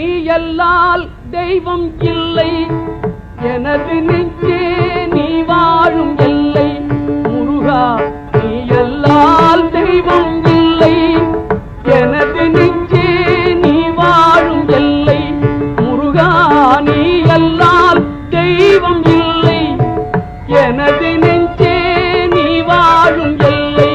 நீ எல்லால் தெய்வம் இல்லை, எனது நெஞ்சே நீ வாழும் எல்லை. முருகா நீ எல்லால் தெய்வம் இல்லை, எனது நெஞ்சே நீ வாழும் எல்லை. முருகா நீ எல்லால் தெய்வம் இல்லை, எனது நெஞ்சே நீ வாழும் எல்லை.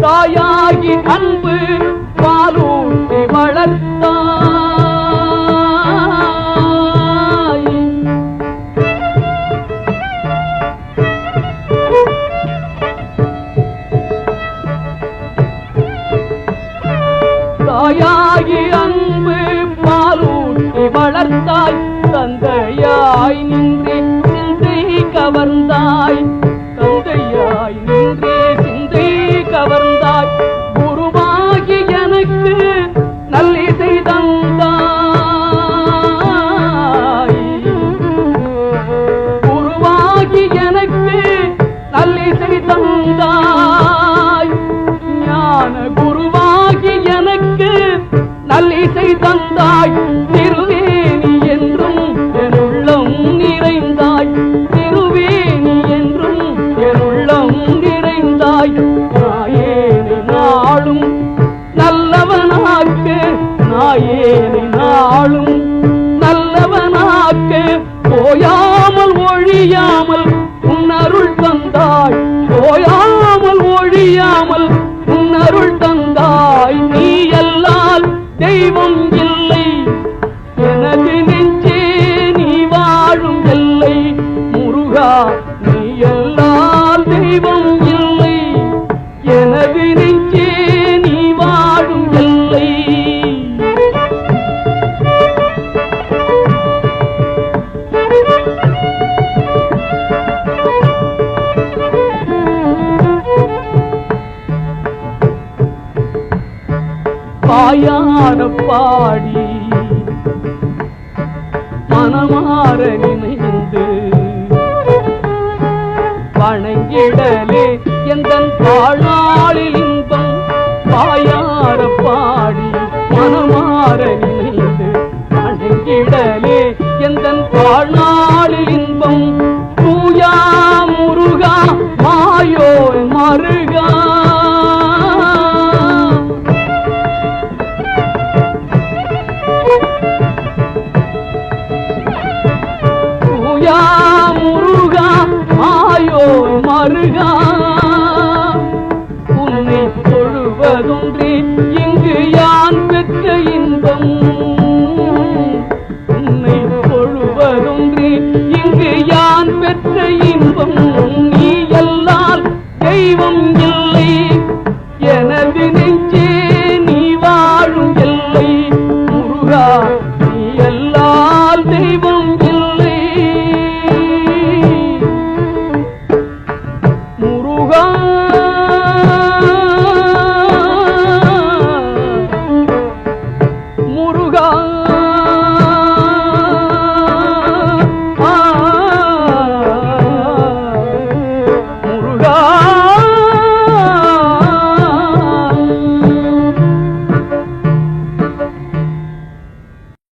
தாயாகி அன்பு பாலூட்டி வளர்த்தாய், தாயாகி அன்பு பாலூட்டி வளர்த்தாய். தந்தையாய் நின்றே சிந்தை கவர்ந்தாய், தந்தையாய் நின்றே சிந்தை கவர்ந்தாய். குருவாகி எனக்கு நல்லிசை தந்தாய், குருவாகி எனக்கு நல்லிசை தந்தாய். ஞான குருவாகி எனக்கு நல்லிசை தந்தாய். திருவேணி என்றும் என் உள்ளம் நிறைந்தாய், திருவேணி என்றும் என் உள்ளம் நிறைந்தாய். நாயேனை நாளும் நல்லவனாக்கு, நாயேனை நாளும் நல்லவனாக்கு. ஓயாமல் ஒழியாமல் உன்னருள் தந்தாய், ஓயாமல் ஒழியாமல் உன்னருள் தந்தாய். நீ எல்லால் தெய்வம் இல்லை, எனது நெஞ்சே நீ வாழும் எல்லை. முருகா நீ எல்லால் தெய்வம் இல்லை, எனது நெஞ்சே நீ வாழும் எல்லை. வாயார பாடி மனமாற நினைந்து வணங்கிடலே எந்தன் வாழ்நாளில் இன்பம். வாயார பாடி மனமாற நினைந்து வணங்கிடலே எந்தன் வாழ்நாளில் இன்பம். தூயா முருகா மாயோன் மருகா, தூயா முருகா மாயோன் மருகா. உன்னை தொழுவதொன்றே இங்கு யான் பெற்ற